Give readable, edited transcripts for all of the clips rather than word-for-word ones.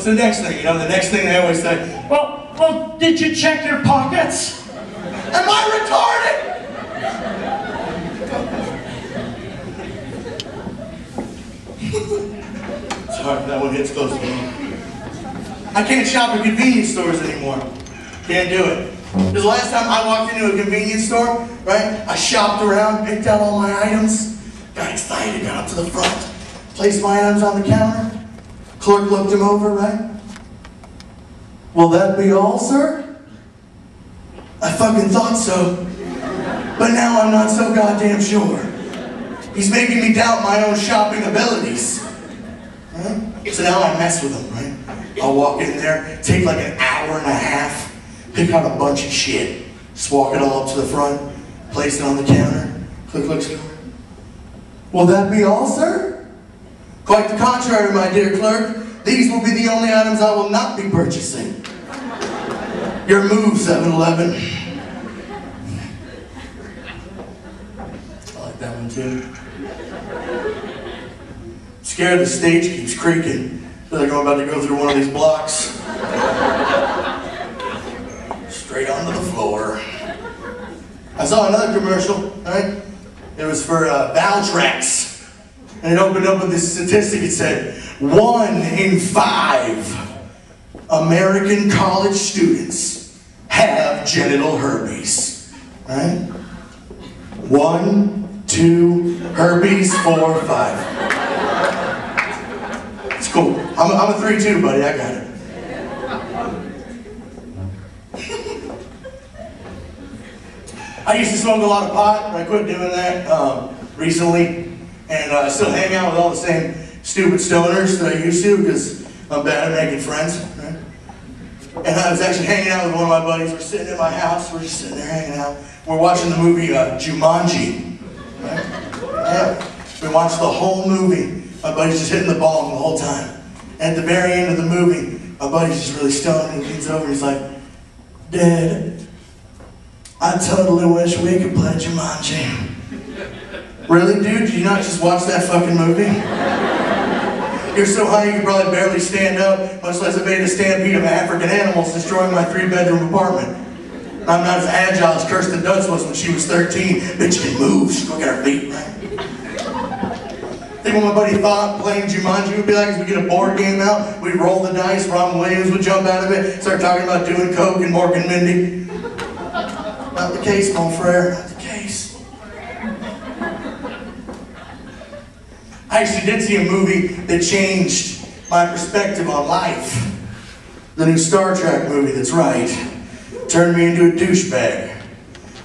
what's the next thing? You know, the next thing they always say, well, did you check your pockets? Am I retarded? Sorry, that one hits close to me. I can't shop at convenience stores anymore. Can't do it. Because the last time I walked into a convenience store, right, I shopped around, picked out all my items, got excited, got up to the front, placed my items on the counter. Clerk looked him over, right? Will that be all, sir? I fucking thought so. But now I'm not so goddamn sure. He's making me doubt my own shopping abilities. Right? So now I mess with him, right? I'll walk in there, take like an hour and a half, pick out a bunch of shit, just walk it all up to the front, place it on the counter. Clerk looks over. Will that be all, sir? Quite the contrary, my dear clerk. These will be the only items I will not be purchasing. Your move, 7-Eleven. I like that one too. Scared the stage keeps creaking. Feel like I'm about to go through one of these blocks. Straight onto the floor. I saw another commercial, right? It was for Valtrex. And it opened up with this statistic. It said, 1 in 5 American college students have genital herpes. Right? 1, 2, herpes, 4, 5. It's cool. I'm a 3-2, buddy. I got it. I used to smoke a lot of pot, but I quit doing that recently. And I still hang out with all the same stupid stoners that I used to because I'm bad at making friends. Right? And I was actually hanging out with one of my buddies. We're sitting at my house. We're just sitting there hanging out. We're watching the movie Jumanji. Right? Yeah. We watched the whole movie. My buddy's just hitting the ball the whole time. And at the very end of the movie, my buddy's just really stoned and he leans over and he's like, Dad, I totally wish we could play Jumanji. Really, dude? Did you not just watch that fucking movie? You're so high you could probably barely stand up, much less evade a stampede of African animals destroying my 3-bedroom apartment. I'm not as agile as Kirsten Dunst was when she was 13. Bitch can move. She's quick at her feet, right? I think what my buddy thought playing Jumanji would be like is we get a board game out, we'd roll the dice, Robin Williams would jump out of it, start talking about doing coke and Mork and Mindy. Not the case, mon frere. Not the case. I actually did see a movie that changed my perspective on life. The new Star Trek movie, that's right. Turned me into a douchebag.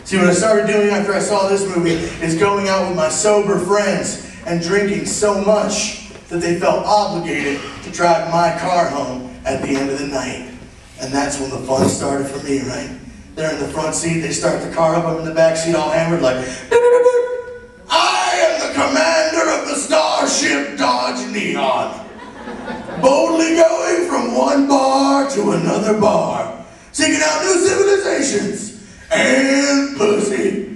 See, what I started doing after I saw this movie is going out with my sober friends and drinking so much that they felt obligated to drive my car home at the end of the night. And that's when the fun started for me, right? They're in the front seat, they start the car up, I'm in the back seat all hammered like, I am the commander of the Starship Dodge Neon. Boldly going from one bar to another bar, seeking out new civilizations and pussy.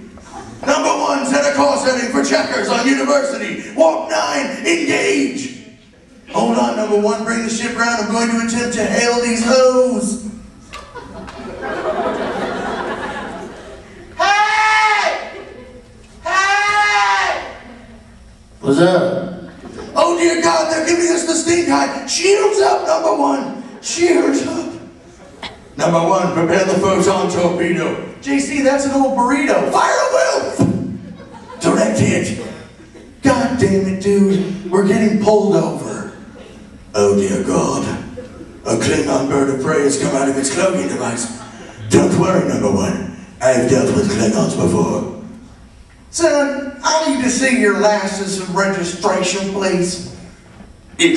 Number 1, set a course heading for checkers on University. Walk 9, engage. Hold on, number 1, bring the ship around. I'm going to attempt to hail these hoes. What's up? Oh dear God, they're giving us the stink eye. Shields up, number 1. Shields up. Number 1, prepare the photon torpedo. JC, that's an old burrito. Fire a wolf! Direct hit. God damn it, dude. We're getting pulled over. Oh dear God. A Klingon bird of prey has come out of its cloaking device. Don't worry, number 1. I've dealt with Klingons before. Son, I need to see your license and registration, please. I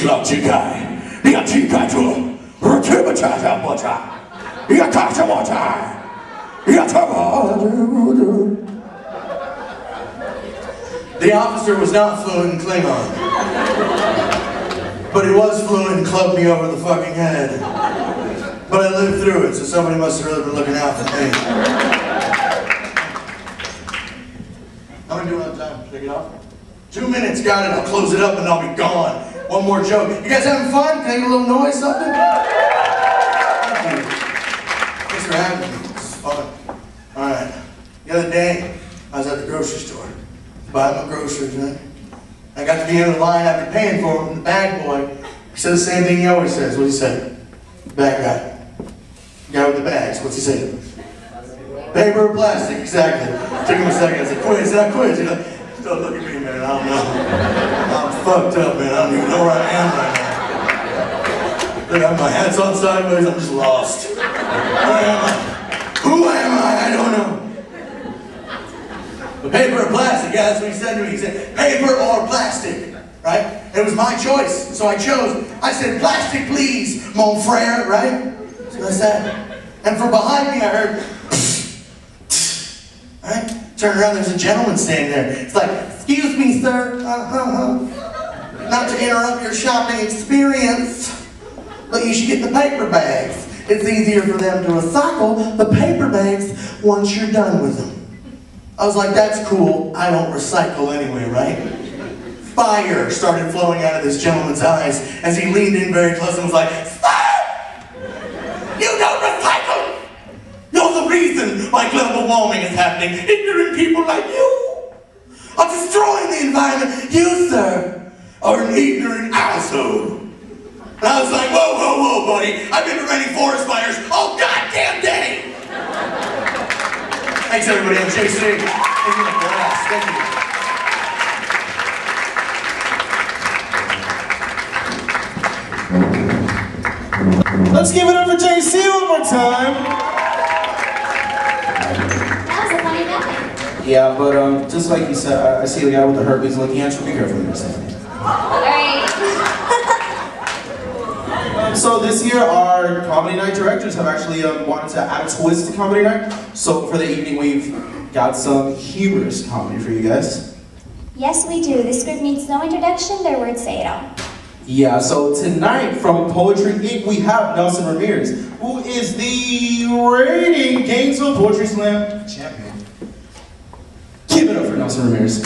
The officer was not fluent in Klingon. But he was fluent and clubbed me over the fucking head. But I lived through it, so somebody must have really been looking out for me. How many do we have time? Should I get off? 2 minutes, got it. I'll close it up and I'll be gone. one more joke. You guys having fun? Can I get a little noise, something? Thank you. Thanks for having me. This is fun. All right. The other day, I was at the grocery store, buying my groceries, right? I got to the end of the line after paying for them, and the bag boy, he said the same thing he always says. What'd he say? Bag guy. Guy with the bags, what's he say? Paper or plastic, exactly. Took him a second, I said, quit, I quit. You know? Don't look at me, man, I don't know. I'm fucked up, man, I don't even know where I am right now. Look, my hat's on sideways, I'm just lost. Where am I? Who am I? I don't know. But paper or plastic, yeah, that's what he said to me. He said, paper or plastic, right? And it was my choice, so I chose. I said, plastic, please, mon frere, right? So I said, and from behind me I heard, right? Turn around, there's a gentleman standing there. It's like, excuse me, sir, not to interrupt your shopping experience, but you should get the paper bags. It's easier for them to recycle the paper bags once you're done with them. I was like, that's cool, I don't recycle anyway, right? Fire started flowing out of this gentleman's eyes as he leaned in very close and was like, "Sir! You don't recycle! You're the reason why global warming is happening. Ignorant people like you are destroying the environment. You, sir, are an ignorant asshole." And I was like, whoa, whoa, whoa, buddy. I've been preventing forest fires all goddamn day. Thanks, everybody. I'm JC. Thank you. Let's give it up for JC one more time. That was a funny guy. Yeah, but just like you said, I see the guy with the herpes looking at you. Be careful with yourself. Alright. So this year, our comedy night directors have actually wanted to add a twist to comedy night. So for the evening, we've got some humorous comedy for you guys. Yes, we do. This script needs no introduction. Their words say it all. Yeah, so tonight from Poetry Inc. we have Nelson Ramirez, who is the reigning Gainesville Poetry Slam champion. Give it up for Nelson Ramirez.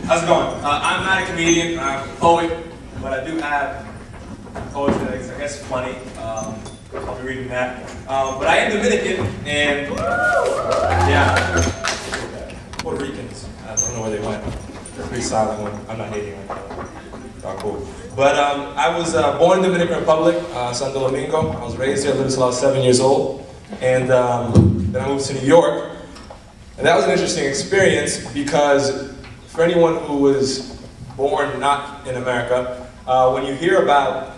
How's it going? I'm not a comedian, I'm a poet, but I do have poetry that is, I guess, funny. I'll be reading that. But I am Dominican, and yeah, Puerto Ricans. I don't know where they went. They're pretty silent when I'm not hating them. Not cool. But I was born in the Dominican Republic, Santo Domingo. I was raised here, lived until I was 7 years old, and then I moved to New York. And that was an interesting experience because for anyone who was born not in America, when you hear about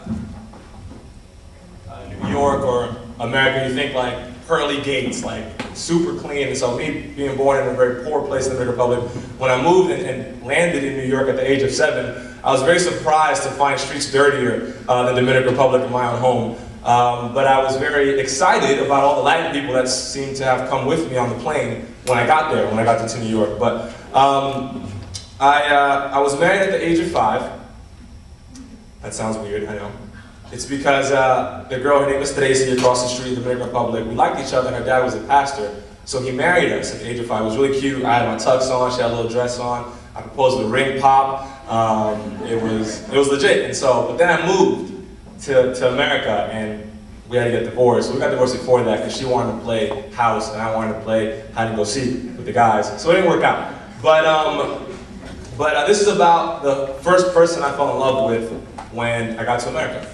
New York or America, you think like pearly gates, like super clean. And so me being born in a very poor place in the Dominican Republic, when I moved and landed in New York at the age of 7, I was very surprised to find streets dirtier than the Dominican Republic in my own home. But I was very excited about all the Latin people that seemed to have come with me on the plane when I got there, when I got to New York. But I was married at the age of 5. That sounds weird, I know. It's because the girl, her name was Tracy, across the street in the Dominican Republic, we liked each other, her dad was a pastor, so he married us at the age of 5. It was really cute. I had my tux on, she had a little dress on, I proposed with a ring pop. It was legit. And so, but then I moved to America and we had to get divorced. So we got divorced before that because she wanted to play house and I wanted to play hide and go seek with the guys. So it didn't work out. But this is about the first person I fell in love with when I got to America.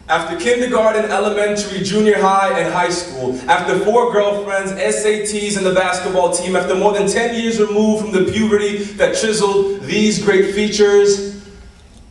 After kindergarten, elementary, junior high, and high school, after 4 girlfriends, SATs, and the basketball team, after more than 10 years removed from the puberty that chiseled these great features,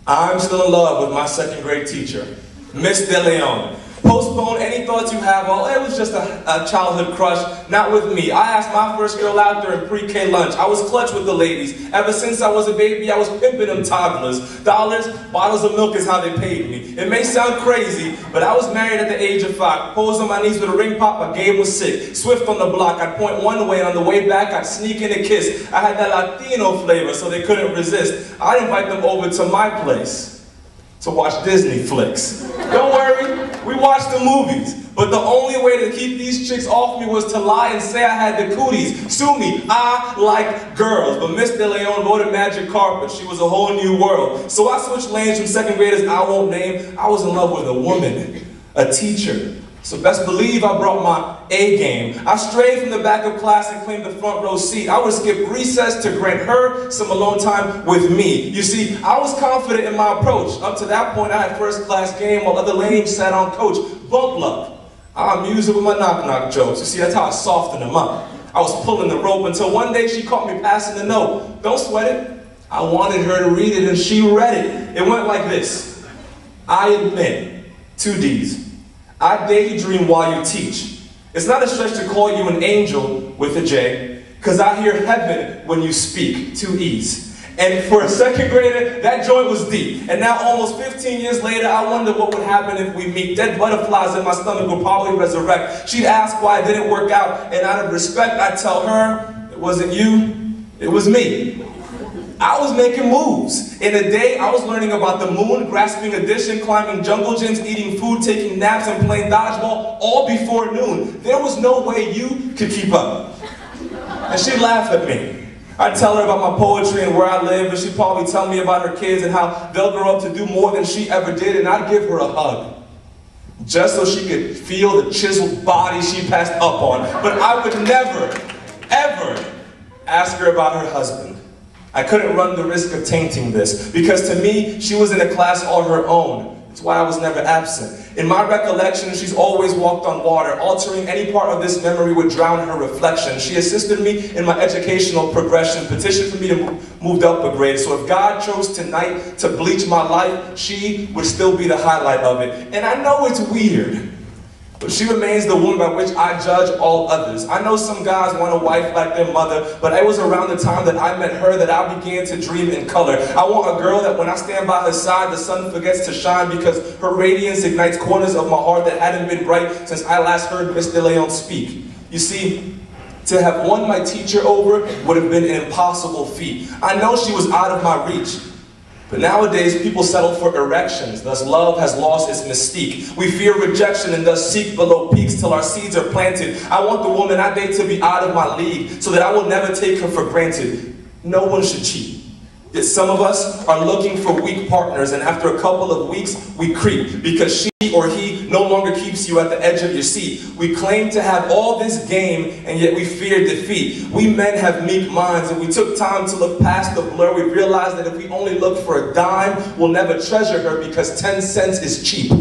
I'm still in love with my 2nd grade teacher, Miss De Leon. Postpone any thoughts you have, well, it was just a childhood crush, not with me. I asked my first girl out during pre-K lunch. I was clutch with the ladies. Ever since I was a baby, I was pimping them toddlers. Dollars, bottles of milk is how they paid me. It may sound crazy, but I was married at the age of 5. Posed on my knees with a ring pop, my game was sick. Swift on the block, I'd point one way, and on the way back, I'd sneak in a kiss. I had that Latino flavor, so they couldn't resist. I'd invite them over to my place to watch Disney flicks. Don't worry, We watched the movies. But the only way to keep these chicks off me was to lie and say I had the cooties. Sue me, I like girls. But Miss De Leon voted magic carpet. She was a whole new world. So I switched lanes from second graders I won't name. I was in love with a woman, a teacher. So best believe I brought my A game. I strayed from the back of class and claimed the front row seat. I would skip recess to grant her some alone time with me. You see, I was confident in my approach. Up to that point, I had first class game while other lanes sat on coach. Bump luck. I amused her with my knock-knock jokes. You see, that's how I softened them up. I was pulling the rope until one day she caught me passing the note. Don't sweat it. I wanted her to read it and she read it. It went like this. I admit, 2 D's. I daydream while you teach. It's not a stretch to call you an angel with a J, because I hear heaven when you speak, 2 E's. And for a second grader, that joint was deep. And now almost 15 years later, I wonder what would happen if we meet. Dead butterflies in my stomach will probably resurrect. She'd ask why it didn't work out, and out of respect, I'd tell her, it wasn't you, it was me. I was making moves. In a day, I was learning about the moon, grasping addition, climbing jungle gyms, eating food, taking naps, and playing dodgeball, all before noon. There was no way you could keep up. And she'd laugh at me. I'd tell her about my poetry and where I live, and she'd probably tell me about her kids and how they'll grow up to do more than she ever did, and I'd give her a hug. Just so she could feel the chiseled body she passed up on. But I would never, ever ask her about her husband. I couldn't run the risk of tainting this, because to me, she was in a class all her own. That's why I was never absent. In my recollection, she's always walked on water. Altering any part of this memory would drown her reflection. She assisted me in my educational progression, petitioned for me to move up a grade. So if God chose tonight to bleach my life, she would still be the highlight of it. And I know it's weird, but she remains the woman by which I judge all others. I know some guys want a wife like their mother, but it was around the time that I met her that I began to dream in color. I want a girl that when I stand by her side, the sun forgets to shine because her radiance ignites corners of my heart that hadn't been bright since I last heard Miss De Leon speak. You see, to have won my teacher over would have been an impossible feat. I know she was out of my reach. But nowadays, people settle for erections, thus love has lost its mystique. We fear rejection and thus seek below peaks till our seeds are planted. I want the woman I date to be out of my league so that I will never take her for granted. No one should cheat. Yet some of us are looking for weak partners, and after a couple of weeks, we creep because she or he no longer keeps you at the edge of your seat. We claim to have all this game, and yet we fear defeat. We men have meek minds, and we took time to look past the blur. We realized that if we only look for a dime, we'll never treasure her because 10 cents is cheap.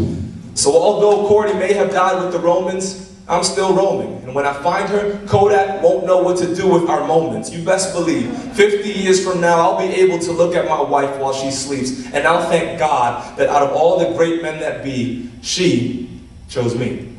So although Cordy may have died with the Romans, I'm still roaming, and when I find her, Kodak won't know what to do with our moments. You best believe, 50 years from now, I'll be able to look at my wife while she sleeps, and I'll thank God that out of all the great men that be, she chose me.